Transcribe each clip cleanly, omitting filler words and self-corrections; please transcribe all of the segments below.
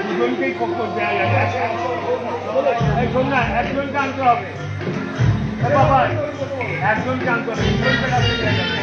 দুজনকেই কষ্ট দেওয়া যাবে। শোন না, একজনকে আনতে হবে বাবা, একজনকে আনতে হবে, দুজনকে রাখতে দেওয়া যাবে।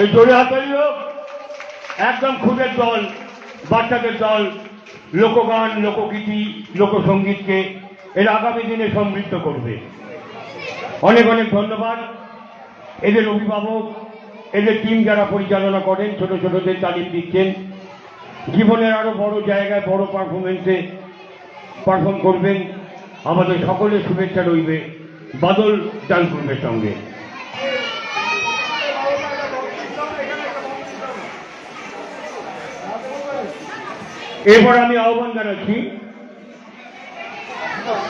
এই জোরে হাতালি হোক। একদম খুদের দল, বাচ্চাদের দল, লোকগান, লোকগীতি, লোকসঙ্গীতকে এর আগামী দিনে সমৃদ্ধ করবে। অনেক অনেক ধন্যবাদ। এদের অভিভাবক, এদের টিম যারা পরিচালনা করেন, ছোট ছোটদের তালিম দিচ্ছেন, জীবনের আরো বড় জায়গায় বড় পারফরমেন্সে পারফর্ম করবেন, আমাদের সকলের শুভেচ্ছা রইবে বাদল ডান্স গ্রুপের সঙ্গে। এরপর আমি আহ্বান জানাচ্ছি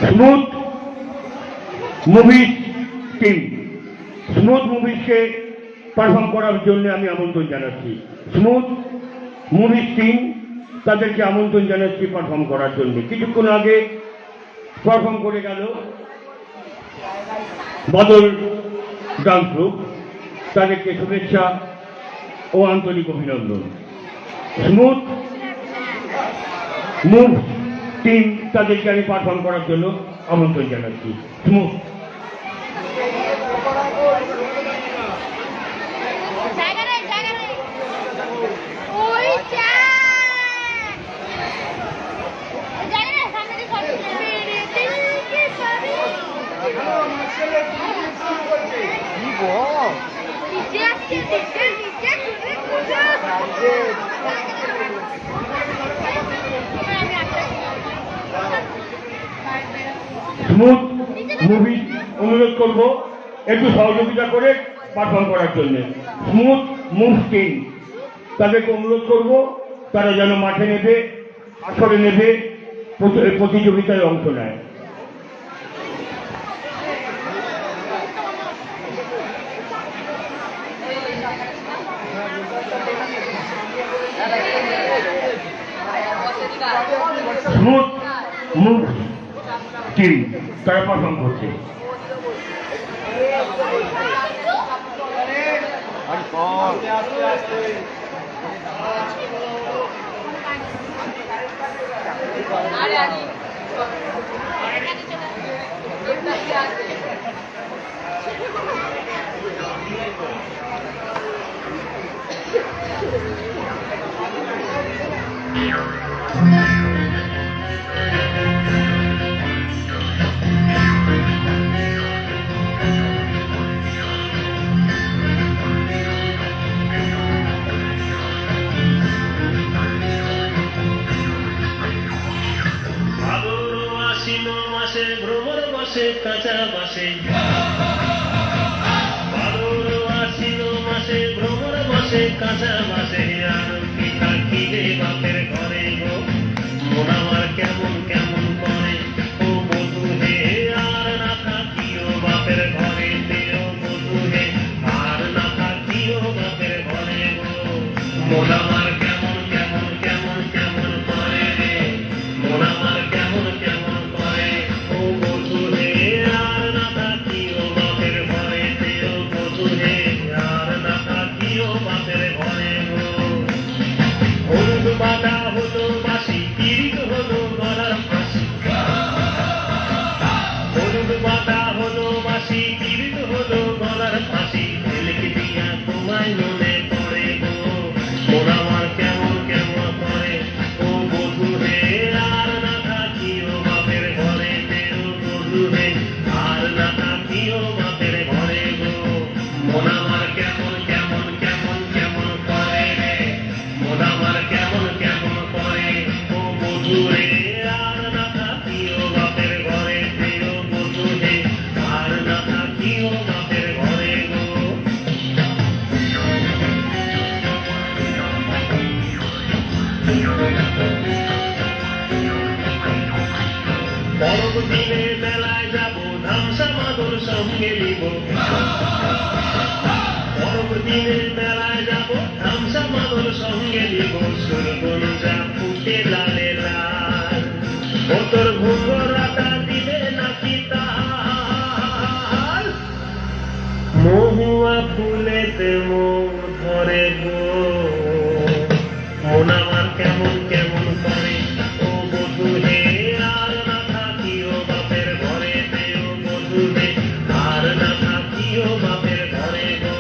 স্মুথ মুভিজ টিম। স্মুথ মুভিজকে পারফর্ম করার জন্য আমি আমন্ত্রণ জানাচ্ছি। স্মুথ মুভিজ টিম, তাদেরকে আমন্ত্রণ জানাচ্ছি পারফর্ম করার জন্য। কিছুক্ষণ আগে পারফর্ম করে গেল বাদল ডান্স গ্রুপ, তাদেরকে শুভেচ্ছা ও আন্তরিক অভিনন্দন। স্মুথ মুভ টিম, তাদেরকে আমি পারফর্ম করার জন্য আমন্ত্রণ জানাচ্ছি। স্মুথ। স্মুথ মুভি অনুরোধ করব একটু সহযোগিতা করে পারফর্ম করার জন্য। স্মুথ মুভ টিম, তাদেরকে অনুরোধ করব তারা যেন মাঠে নেবে, আসরে নেবে, প্রতিযোগিতায় অংশ নেয়। স্মুথ মুভ টিম, তারা পারফর্ম করছে। ভ্রমর বসে কাঁচা বাসে, আশ্বিন মাসে ভ্রমর বসে কাঁচা বাসে, আর পিঠা খিদে বাপের ঘরে গো, মন আমার কেমন কেমন করে ও বধু হে, আর না থাকিও বাপের ঘরে দেও বধু হে, আর না থাকিও বাপের ঘরে গো, মন আমার কেমন কেমন কেমন কেমন করে রে, মন আমার কেমন কেমন করে ও বধু হে, আর না থাকিও বাপের ঘরে দেও বধু হে, আর না থাকিও বাপের ঘরে গো। হলুদ বাঁধা হলো বাসি, পীড়িত হলো গলার ফাঁসি, হলুদ বাঁধা হলো বাসি, পীড়িত হলো গলার ফাঁসি, ঝিলিক দিয়া তোমায় মনে পড়ে গো, মন আমার কেমন কেমন করে ও বধু হে, আর না থাকিও বাপের ঘরে দেও বধু হে, আর না থাকিও বাপের ঘরে গো, মন আমার কেমন কেমন কেমন কেমন করে রে, মন আমার কেমন কেমন করে ও বধু হে, আর না থাকিও বাপের ঘরে দেও বধু হে, আর না থাকিও বাপের ঘরে গো। পরব দিনে মেলায় যাব, ধামসা মাদুর সঙ্গে নিব, পরব দিনে মেলায় যাব, ধামসা মাদুর সঙ্গে নিব, সুরগুঞ্জা ফুটে লালে লাল, ও তোর ঘুঙ্গরাটা দিবে নাকি তাল, মহুয়া ফুলেতে মোর ধরে গো, মন আমার কেমন কেমন করে ও বধু হে, আর না থাকিও বাপের ঘরে দেও বধু হে, আর না থাকিও বাপের ঘরে গো।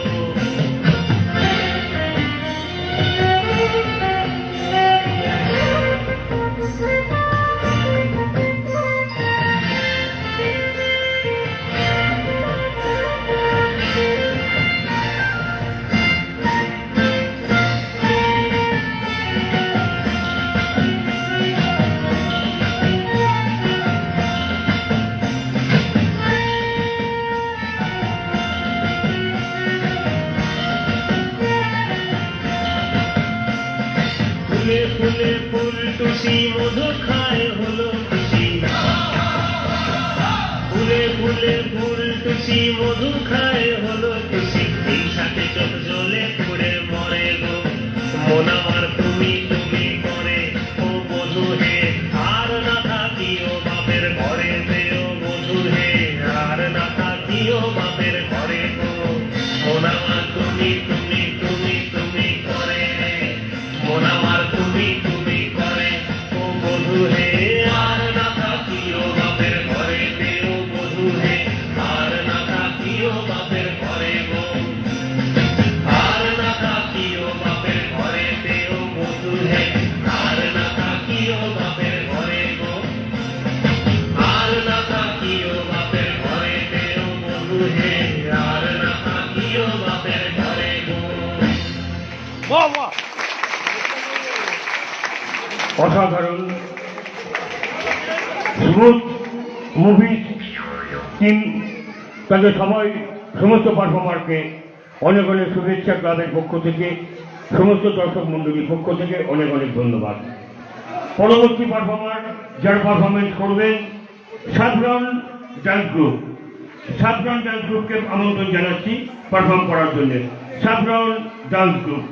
টুসি মধু খায় হলো খুশি ফুলে ফুলে ফুল টুসি মধু খায় হলো খুশি হিংসাতে চোখ জ্বলে পুড়ে মরে গো মন আমার তুমি তুমি করে ও বধূ হে আর না থাকিও বাপের ঘরে পেও বধূ হে আর না থাকিও বাপের ঘরে গো মন আমার তুমি তুমি তুমি তুমি করে মন আমার তুমি তুমি করে ও বধূ হে আর না থাকিও বাপের ঘরে পেও বধূ হে আর না থাকিও বাপের ঘরে গো আর না থাকিও বাপের ঘরে পেও বধূ হে আর না থাকিও বাপের ঘরে গো আর না থাকিও বাপের ঘরে পেও বধূ হে আর না থাকিও বাপের ঘরে গো বাহ বাহ অসাধারণ স্মুথ মুভি টিম তাদের সবাই সমস্ত পারফর্মারকে অনেক অনেক শুভেচ্ছা ক্লাবের পক্ষ থেকে সমস্ত দর্শক মণ্ডলীর পক্ষ থেকে অনেক অনেক ধন্যবাদ। পরবর্তী পারফর্মার যারা পারফরমেন্স করবেন saffron dance group. Saffron dance গ্রুপকে আমন্ত্রণ জানাচ্ছি পারফর্ম করার জন্য। Saffron dance group.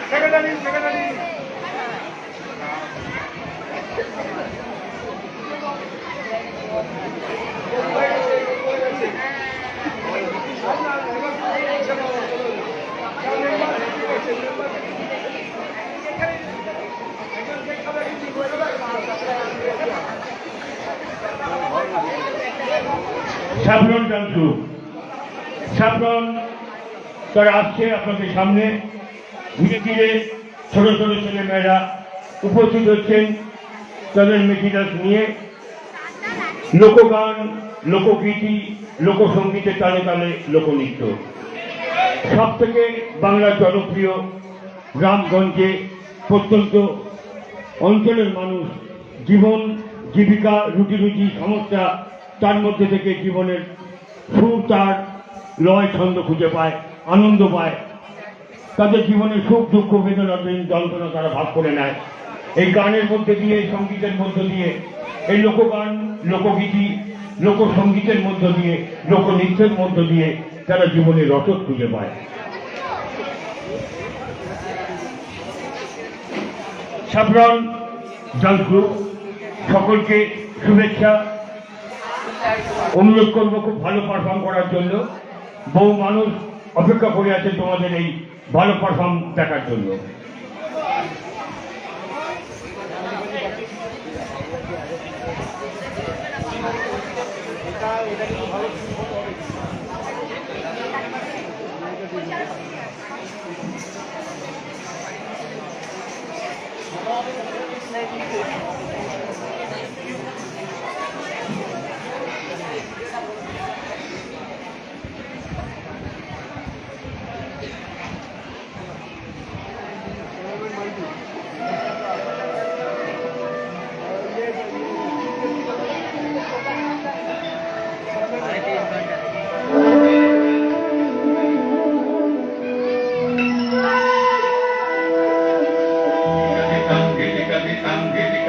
Secretary secretary saffron dance group. Saffron তারা আসছে আপনাদের সামনে। ধীরে ধীরে ছোট ছোট ছেলেমেয়েরা উপস্থিত হচ্ছেন তাদের মেটিরিয়ালস নিয়ে। লোকগান, লোকগীতি, লোকসঙ্গীতের তালে তালে লোকনৃত্য। সব থেকে বাংলার জনপ্রিয় গ্রামগঞ্জে প্রত্যন্ত অঞ্চলের মানুষ জীবন জীবিকা রুটি রুটি সমস্যা তার মধ্যে থেকে জীবনের সুর তার লয় ছন্দ খুঁজে পায়, আনন্দ পায়। তাদের জীবনের সুখ দুঃখ বেদনা যন্ত্রণা তারা ভাগ করে নেয় এই গানের মধ্যে দিয়ে, সঙ্গীতের মধ্য দিয়ে, এই লোকগান, লোকগীতি, লোকসঙ্গীতের মধ্য দিয়ে, লোকনৃত্যের মধ্য দিয়ে তারা জীবনের রসদ খুঁজে পায়। সাফরন ডান্স গ্রুপ সকলকে শুভেচ্ছা। অনুরোধ করবো খুব ভালো পারফর্ম করার জন্য। বহু মানুষ অপেক্ষা করে আছে তোমাদের এই ভালো পারফর্ম দেখার জন্য। Hãy subscribe cho kênh Ghiền Mì Gõ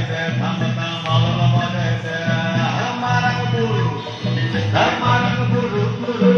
để không bỏ lỡ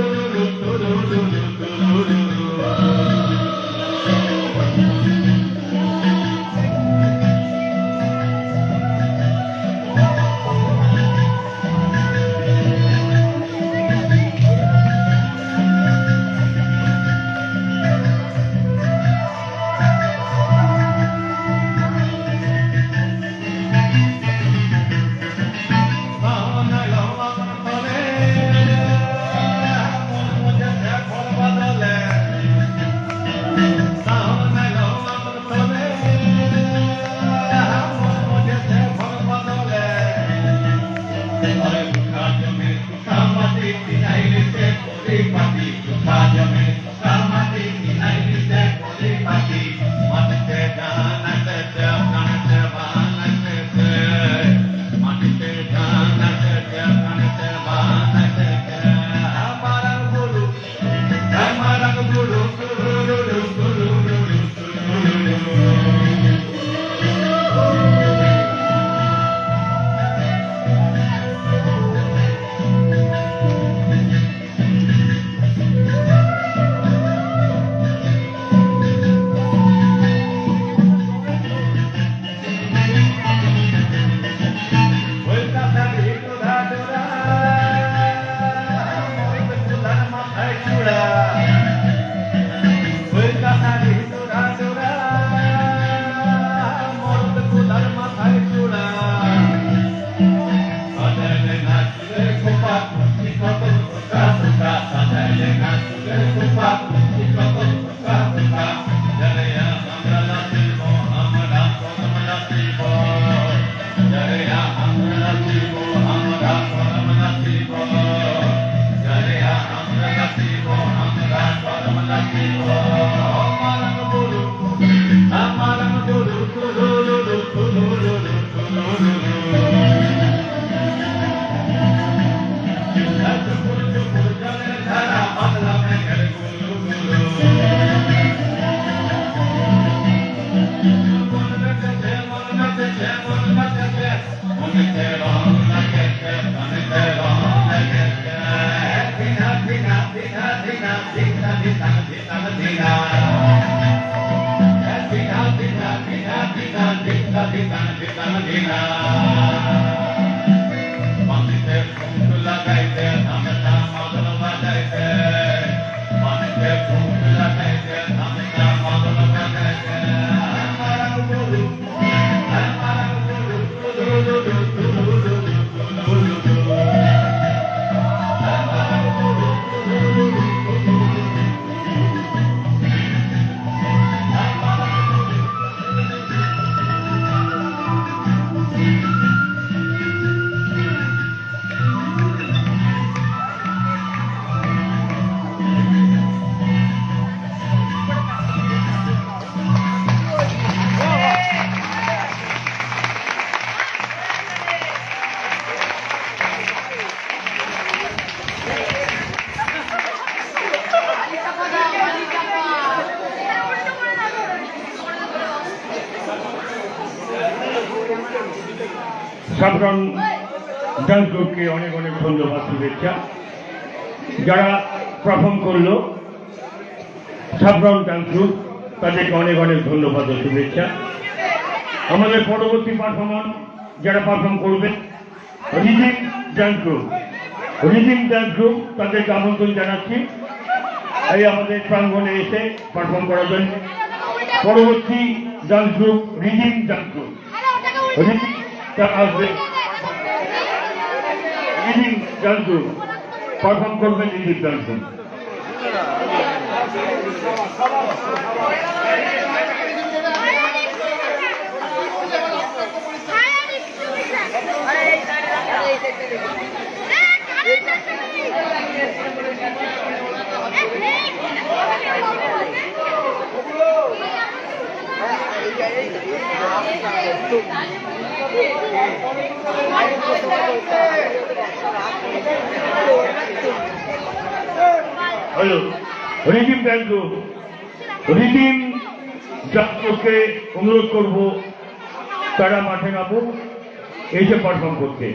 saffron dance গ্রুপকে অনেক অনেক ধন্যবাদ, শুভেচ্ছা। যারা পারফর্ম করলো সাফরন ডান্স গ্রুপ, তাদেরকে অনেক অনেক ধন্যবাদ ও শুভেচ্ছা। আমাদের পরবর্তী পারফরম্যান্স যারা পারফর্ম করবে rhythm dance group, rhythm dance group তাদেরকে আমন্ত্রণ জানাচ্ছি এই আমাদের প্রাঙ্গণে এসে পারফর্ম করার জন্য। পরবর্তী dance group rhythm dance group, আসবে রিদিম ডান্স গ্রুপ পারফর্ম করবেন rhythm dance group. Hello, rhythm dance group, rhythm dance গ্রুপকে অনুরোধ করবো তারা মাঠে নামুক এসে পারফর্ম করতে।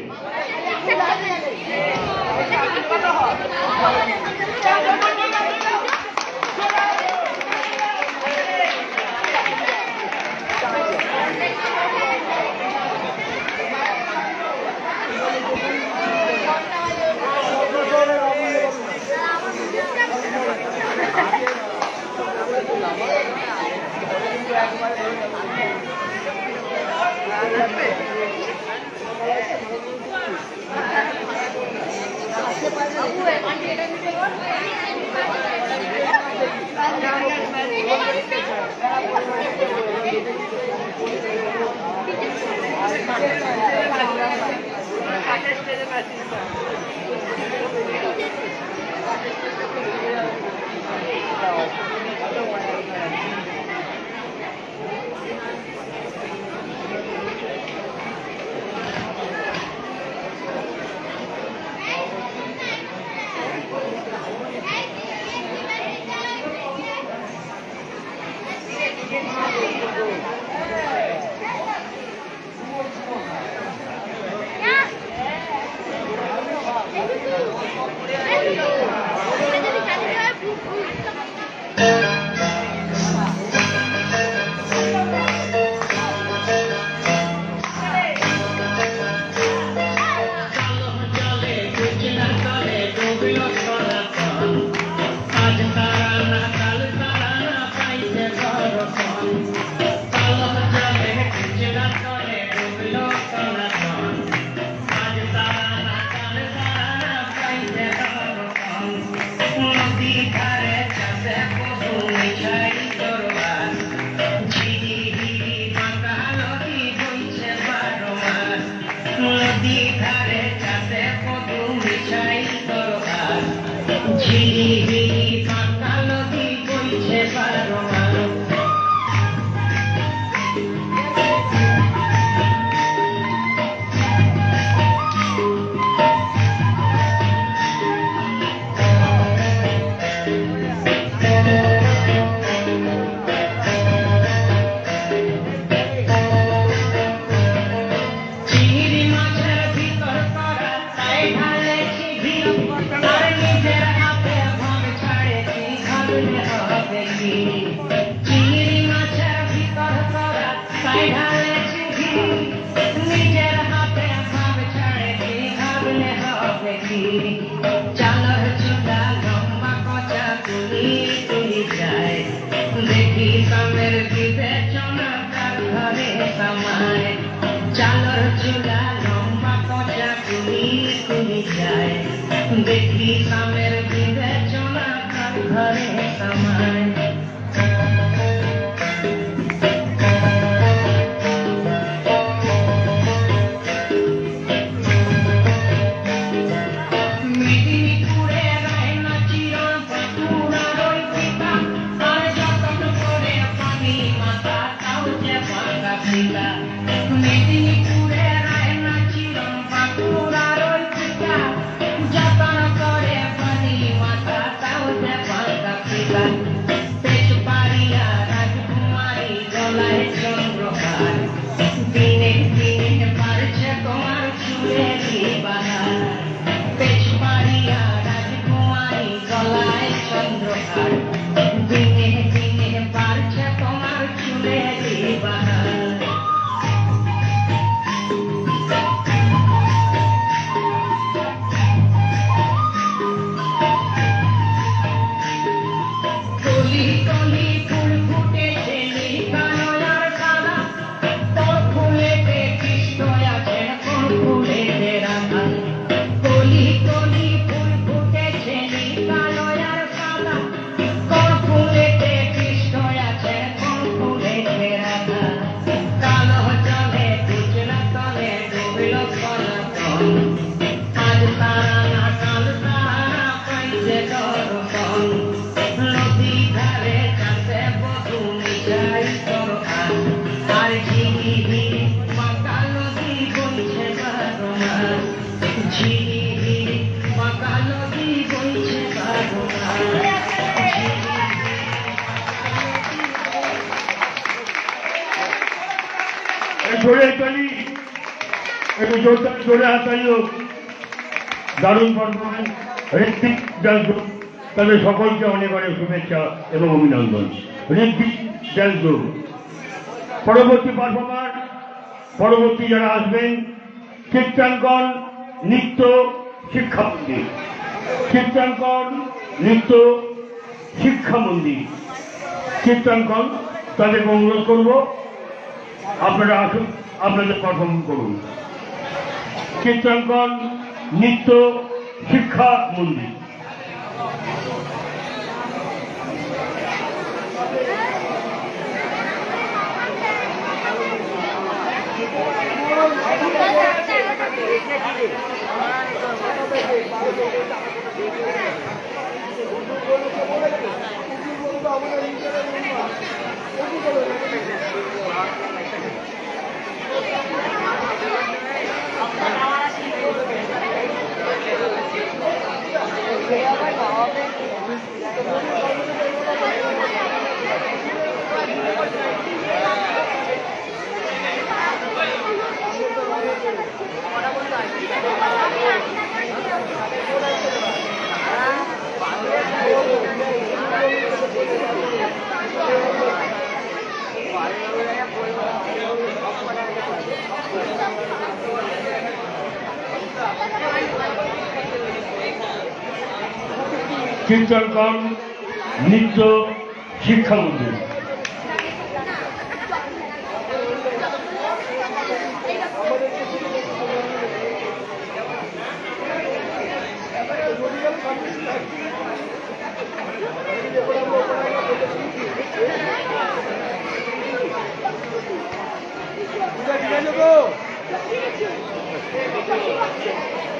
চিংড়ি মাছ চুলায় ঢালে চিঠি নিজের হাতে ভাব ছাড়ে কি ভাবলে হবে কি চালর চুলা লম্বা কচা তুলি তুলি যায় দেখি সামের বিবেচনা তার ঘরে সামায় চালর চুলা লম্বা কচা তুলি তুলি যায় দেখি সামের বিবেচনা তার ঘরে সামায় মেদিনীপুরে রয় না চিরন পাতুরার ওই পিতা আর যতন করে পানি মাথা তাও যে পাকা পিতা মেদিনীপুরে রয় না চিরন পাতুরার ওই পিতা যতন করে পানি মাথা তাও যে পাকা পিতা পেট পারিয়া রাজকুমারী গলায় চন্দ্রহার দিনে দিনে পারছে তোমার চুলেরই বাহার পেট পারিয়া রাজকুমারী গলায় চন্দ্রহার দিনে দিনে পারছে তোমার চুলেরই বাহার কলি কলি ফুল ফুটেছে নীল কালো আর সাদা তোর ফুলেতে কৃষ্ণ আছেন কোন ফুলেতে রাধা কলি কলি ফুল ফুটেছে নীল কালো আর সাদা কোন ফুলেতে কৃষ্ণ আছেন কোন ফুলেতে রাধা কালো জলে দুজনা তলে ডুবল সনাতন আজ তারা না কাল তারা পাইছে দর্শন নদী ধারে কাছে বধু মিশাই করো আর ঝিরি ঝিরি পাকা নদী বইছে বারো মাস ঝিরি ঝিরি পাকা নদী বইছে বারো মাস জোরে তালি একটু জোরে হাতালি হোক দারুণ পারফরমেন্স ঋত্বিক ডান্স গ্রুপ তাদের সকলকে অনেক অনেক শুভেচ্ছা এবং অভিনন্দন ঋত্বিক ডান্স গ্রুপ পরবর্তী পারফর্মার পরবর্তী যারা আসবেন চিত্রাঙ্কন নৃত্য শিক্ষা মন্দির চিত্রাঙ্কন নৃত্য শিক্ষা মন্দির চিত্রাঙ্কন তাদেরকে অনুরোধ করব আপনারা আসুন আপনাদের পারফর্ম করুন চিত্রাঙ্কন নৃত্য শিক্ষা মন্দির চিত্রাঙ্কন নৃত্য শিক্ষা মন্দির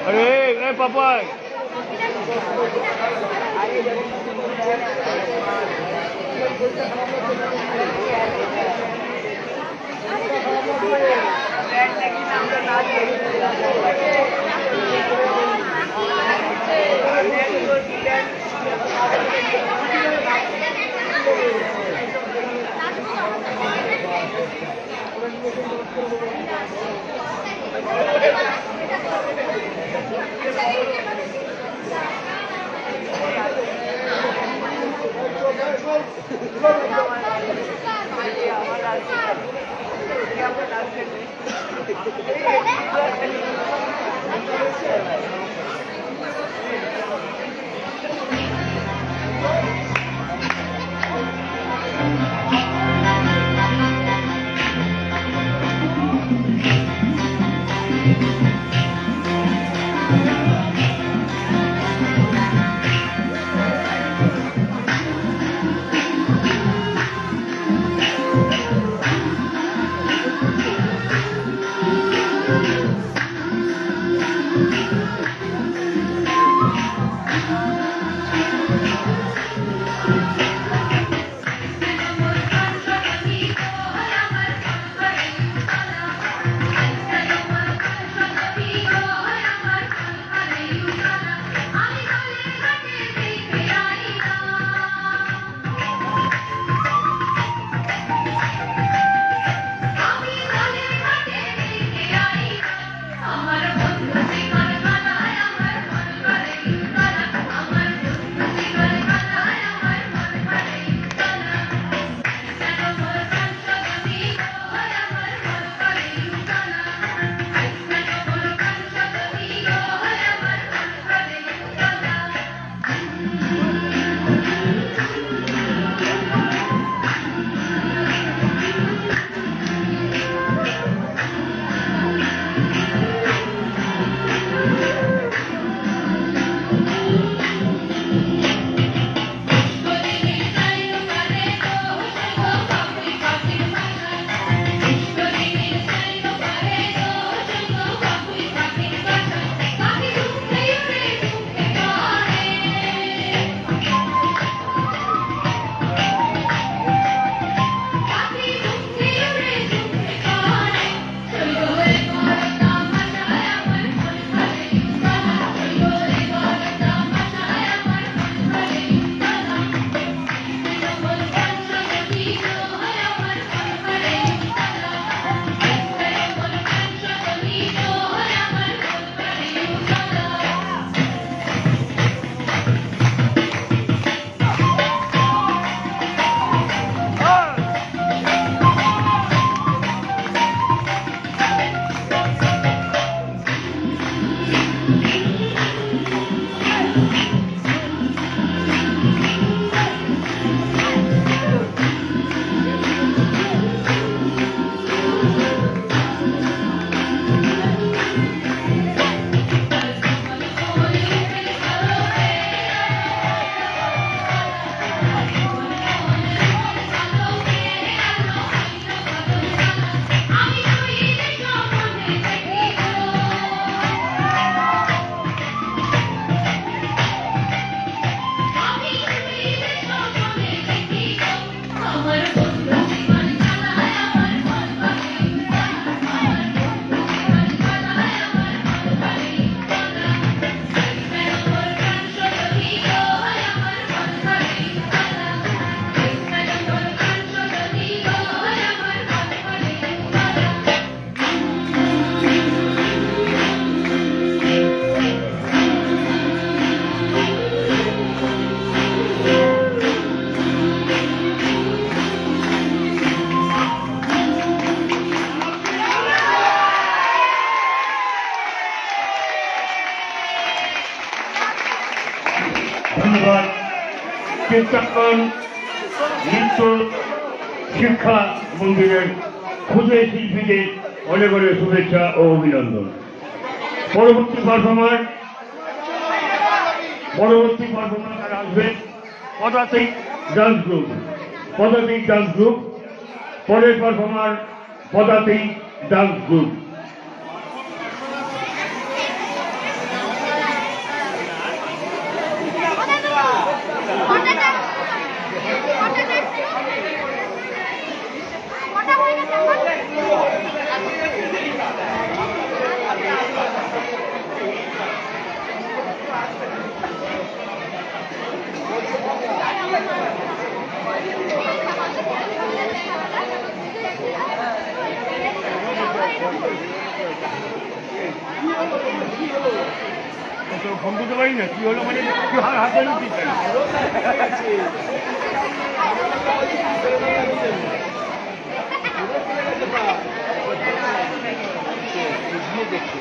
अरे पापा ধন্যবাদ চিত্রাঙ্কন নৃত্য শিক্ষা মন্দিরের ক্ষুদে শিল্পীদের অনেক অনেক শুভেচ্ছা ও অভিনন্দন। পরবর্তী পারফর্মার তারা আসবে পদাতিক ডান্স গ্রুপ। পরের পারফর্মার পদাতিক ডান্স গ্রুপ। ফোন দিতে পারি না কি হলো মানে হাতে দেখছি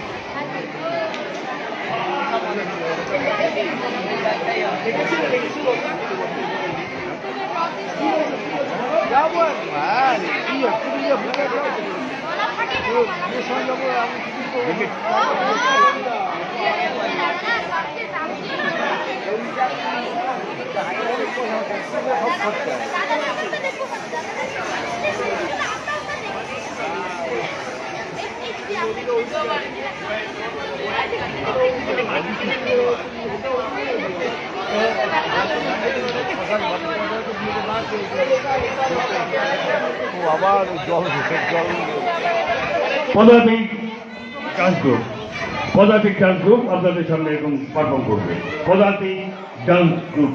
যাবো একবার কি পুরুলিয়া ভুলে যাবো আমি আবার জল জল পদাতিক ডান্স গ্রুপ পদাতিক ডান্স গ্রুপ আপনাদের সামনে এরকম পারফর্ম করবে পদাতিক ডান্স গ্রুপ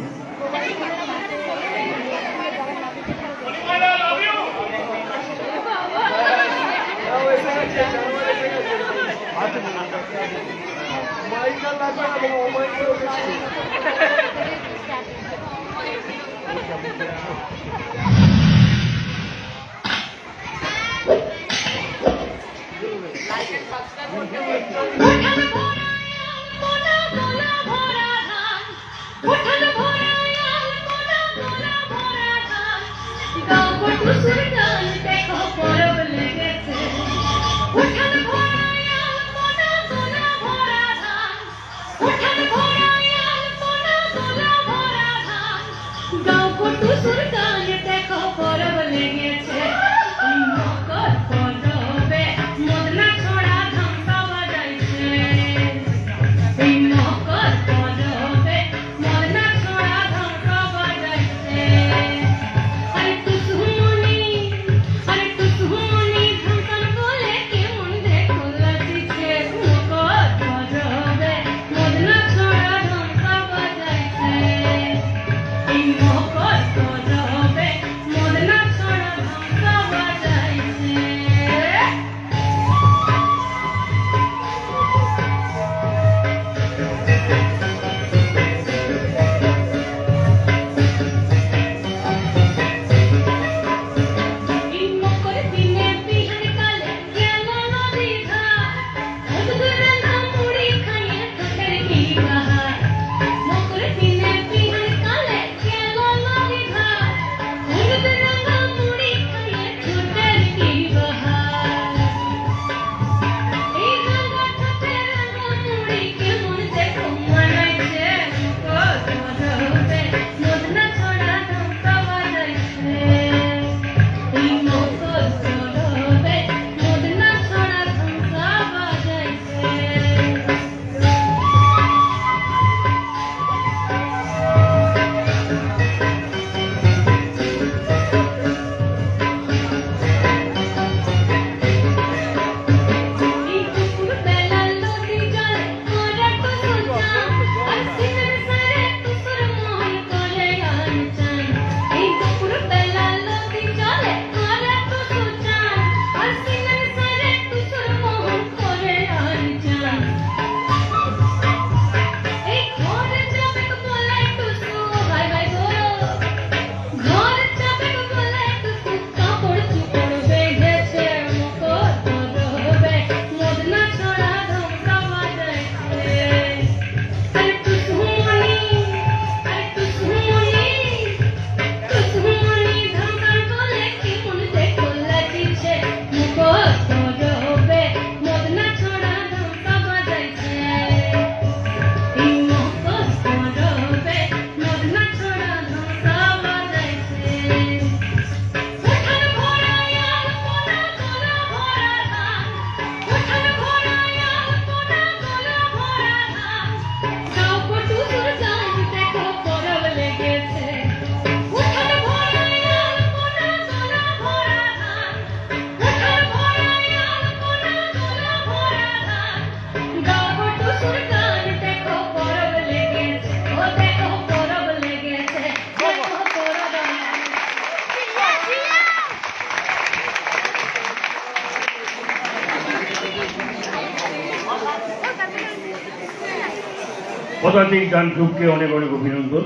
পদাতিক ডান্স গ্রুপকে অনেক অনেক অভিনন্দন।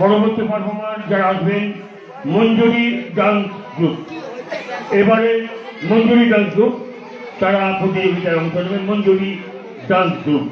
পরবর্তী পারফর্মার যারা আসবেন মঞ্জুরি ডান্স গ্রুপ। এবারে মঞ্জুরি ডান্স গ্রুপ তারা প্রতিযোগিতায় অংশ নেবেন। মঞ্জুরি ডান্স গ্রুপ।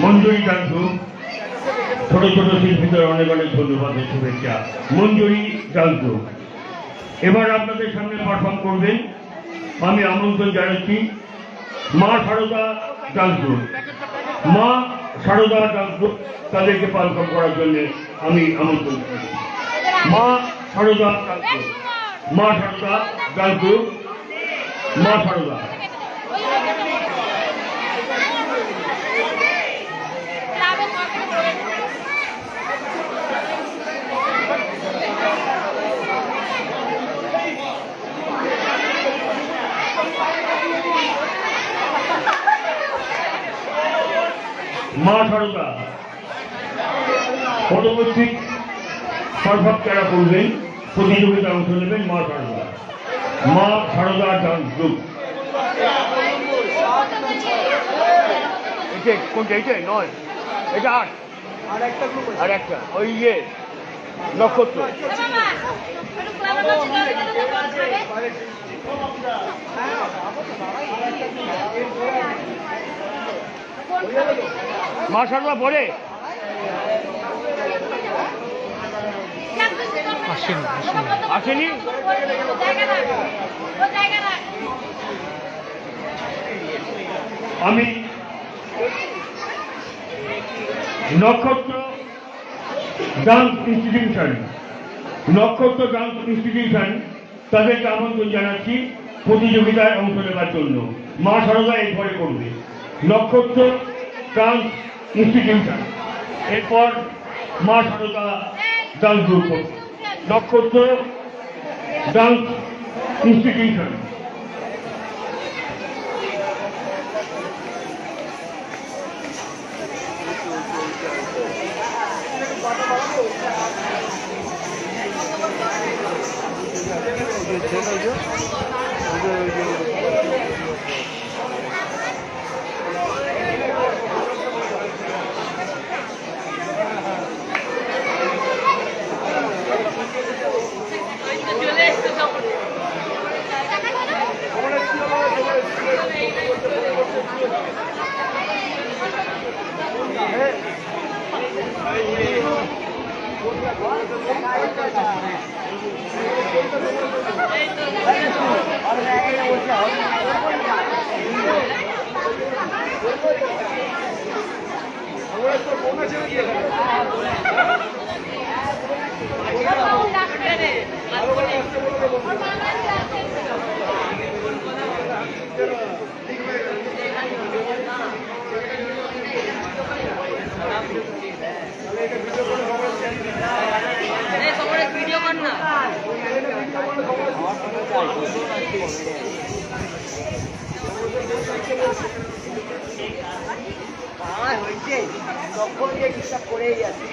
মঞ্জুরি ডান্স গ্রুপ, ছোট ছোট শিল্পীদের অনেক অনেক ধন্যবাদ ও শুভেচ্ছা। মঞ্জুরি ডান্স গ্রুপ এবার আপনাদের সামনে পারফর্ম করবেন। আমি আমন্ত্রণ জানাচ্ছি মা Sarada dance group. Maa Sarada dance group তাদেরকে পারফর্ম করার জন্য আমি আমন্ত্রণ জানাচ্ছি। মা Sarada dance group, Maa Sarada dance group, Maa Sarada. মা সারদা। পরবর্তী পারফর্ম যারা করবেন প্রতিযোগিতায় অংশ নেবেন মা সারদা ডান্স গ্রুপ। কোনটা এইটাই নয়, এটা 8 আর একটা ওই নক্ষত্র। মা সারদা পরে আসেনি। আমি নক্ষত্র ডান্স ইনস্টিটিউশন তাদেরকে আমন্ত্রণ জানাচ্ছি প্রতিযোগিতায় অংশ নেওয়ার জন্য। মা সারদা এরপরে করবে নক্ষত্র ডান্স ইনস্টিটিউশন, এরপর মা সারদা ডান্স গ্রুপ, নক্ষত্র ডান্স ইনস্টিটিউশন। ভিডিও কর না। হয়েছে তখন গিয়ে হিসাব করেই যাচ্ছে।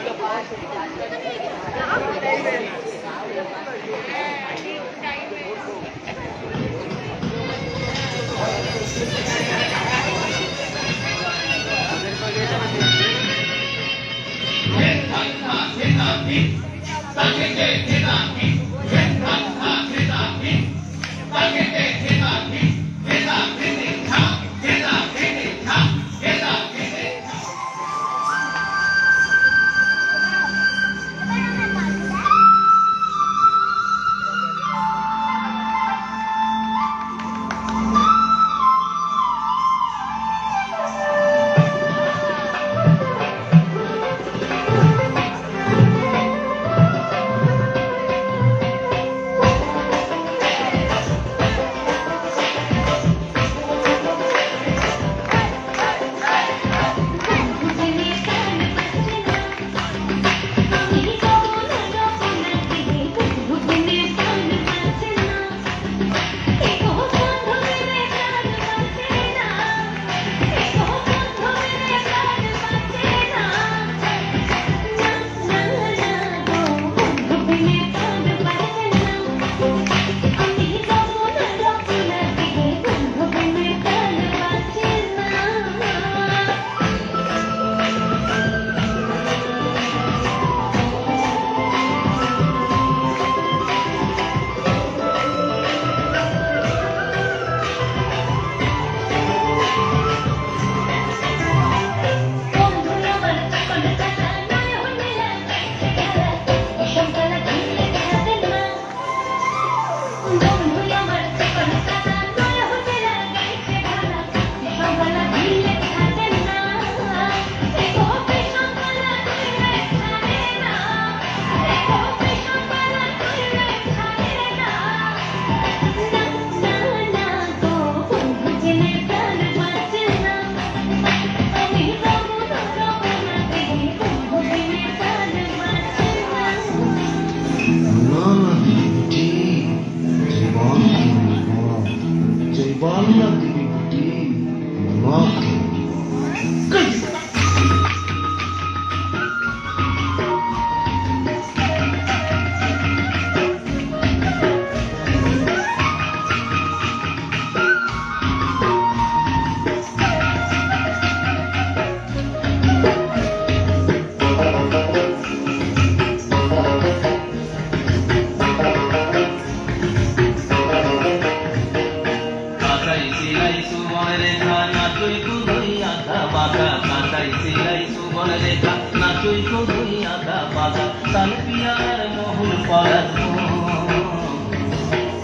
কদুই কদুই আদা বাদা তাল পিয়ার মোহন পাড়ার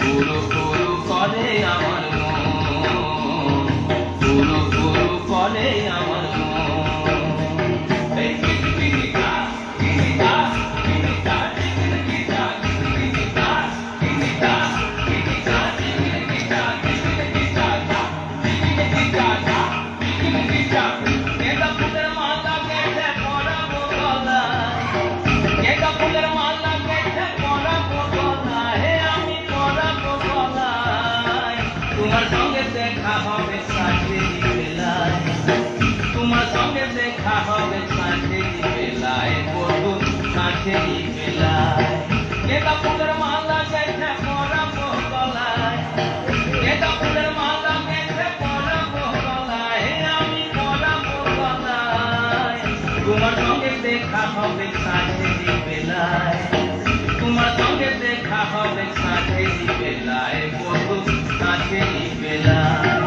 পুরো পুরো করে আমার মন পুরো পুরো করে আমার মন এই কিনিটা কিনিটা কিনিটা কিনিটা কিনিটা কিনিটা কিনিটা কিনিটা কিনিটা কিনিটা এটা ফুলের মালা গেছে পরাবো গলায় এটা ফুলের মালা গেছে পরাবো গলায় হে আমি পরাবো গলায় তোমার সঙ্গে দেখা হবে সাথেরি বেলায় তোমার সঙ্গে দেখা হবে সাথেরি বেলায় বধু সাথেরি বেলায় এটা ফুলের মালা গেছে পরাবো গলায় এটা ফুলের মালা গেছে পরাবো গলায় হে আমি পরাবো গলায় তোমার সঙ্গে দেখা হবে সাথেরি বেলায় তোমার সঙ্গে দেখা হবে সাথেরি বেলায় বধু সাথেরি বেলায়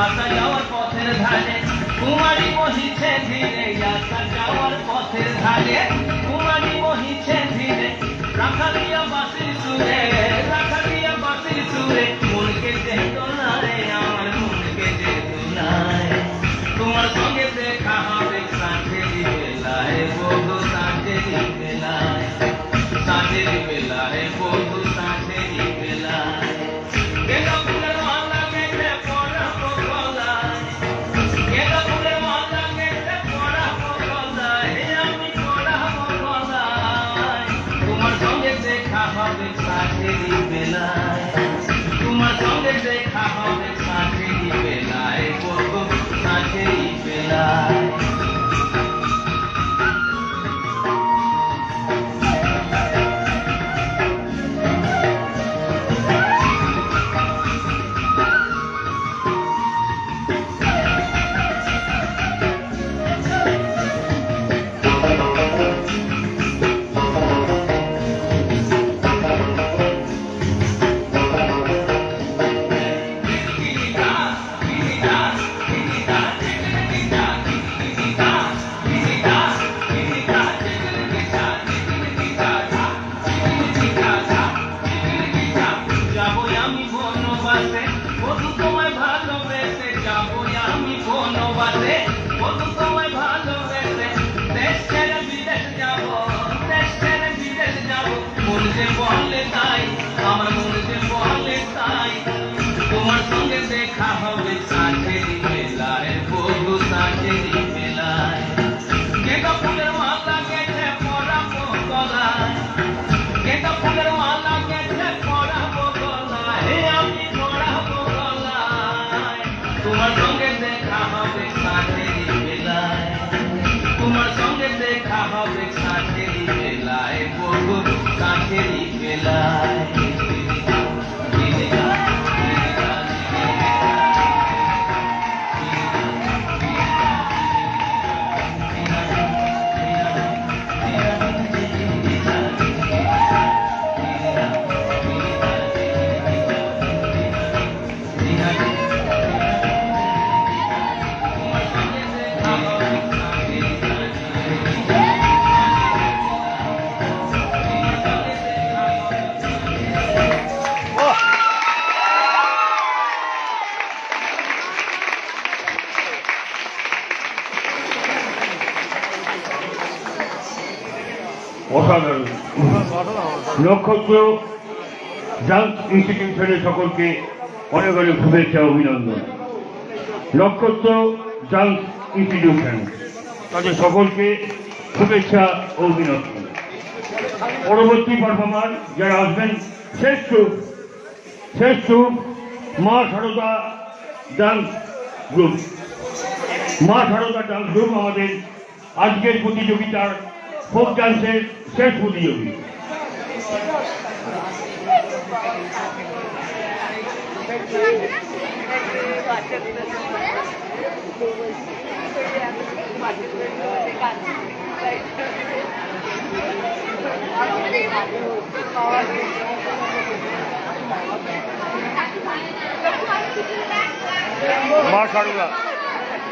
আসা যাওয়ার পথের ধারে কুমারী বহিছে ধীরে আসা যাওয়ার পথের ধারে কুমারী বহিছে ধীরে রাখালিয়া বাঁশির সুরে রাখালিয়া বাঁশির সুরে মনকে যেত নাই আমার মনকে যেত নাই তোমার সঙ্গে দেখা হবে সাথেরি বেলায় বধু সাথেরি বেলায় সাথেরি বেলায় বধু সাথেরি বেলায় এটা ফুলের মালা গেছে পরাবো গলায় এটা ফুলের মালা গেছে পরাবো গলায় হে আমি পরাবো গলায় তোমার সঙ্গে দেখা হবে সাথেরি বেলায় তোমার সঙ্গে দেখা হবে সাথেরি বেলায় বধু সাথেরি বেলায় যাবো আমি বনবাসে বধু তোমায় ভালোবেসে যাবো আমি বনবাসে বধু তোমায় ভালোবেসে দেশ ছেড়ে বিদেশ যাবো দেশ ছেড়ে বিদেশ যাবো মন যে বলে তাই আমার মন যে বলে তাই তোমার সঙ্গে দেখা হবে সাথেরি বেলায় বধু সাথেরি বেলায় যেটা ফুলের মালা গেছে পরাবো গলায় এটা ফুলের মালা গেছে পরাবো গলায় হে আমি পরাবো গলায় তোমার সঙ্গে দেখা হবে সাথেরি বেলায় তোমার সঙ্গে দেখা হবে সাথেরি বেলায় বধু সাথেরি বেলায় অসাধারণ নক্ষত্র ডান্স ইনস্টিটিউশনের সকলকে অনেক অনেক শুভেচ্ছা অভিনন্দন। নক্ষত্র ডান্স ইনস্টিটিউশন তাদের সকলকে শুভেচ্ছা ও অভিনন্দন। পরবর্তী পারফর্মার যারা আসবেন শ্রেষ্ঠ মা Sarada dance group. Maa Sarada dance group আমাদের আজকের প্রতিযোগিতার ফোক ডান্সের শেষ প্রতিযোগী। Thank you. মা সারদা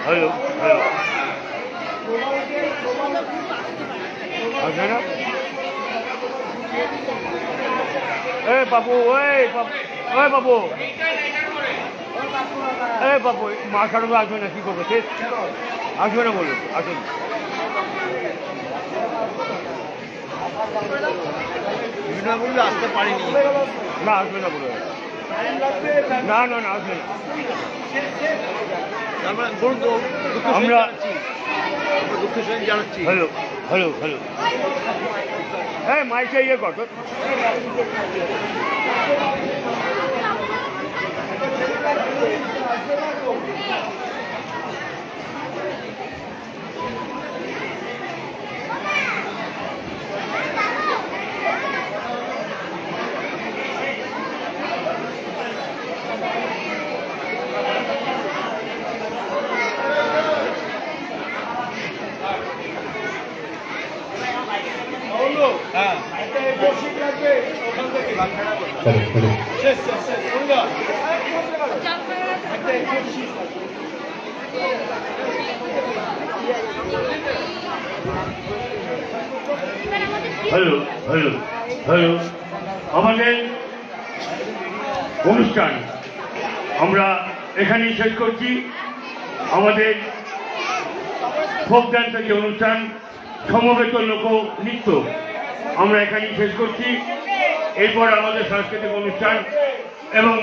হ্যালো হ্যালো আছে না এই বাবু ওই বাবু এই বাবু মা সারদা আসবে না কি করবো শেষ আসবে না বলুন আসুন আসতে পারিনি না আসবে না বলুন না না না আসবে না আমরা দুঃখ সঙ্গে জানাচ্ছি হ্যালো হ্যালো হ্যালো হ্যাঁ মাইকে ইয়ে কর তো। হ্যালো হ্যালো হ্যালো আমাদের অনুষ্ঠান আমরা এখানেই শেষ করছি আমাদের ফোক ডান্সের যে অনুষ্ঠান সমবেত লোক নৃত্য আমরা এখানেই শেষ করছি এরপর আমাদের সাংস্কৃতিক অনুষ্ঠান এবং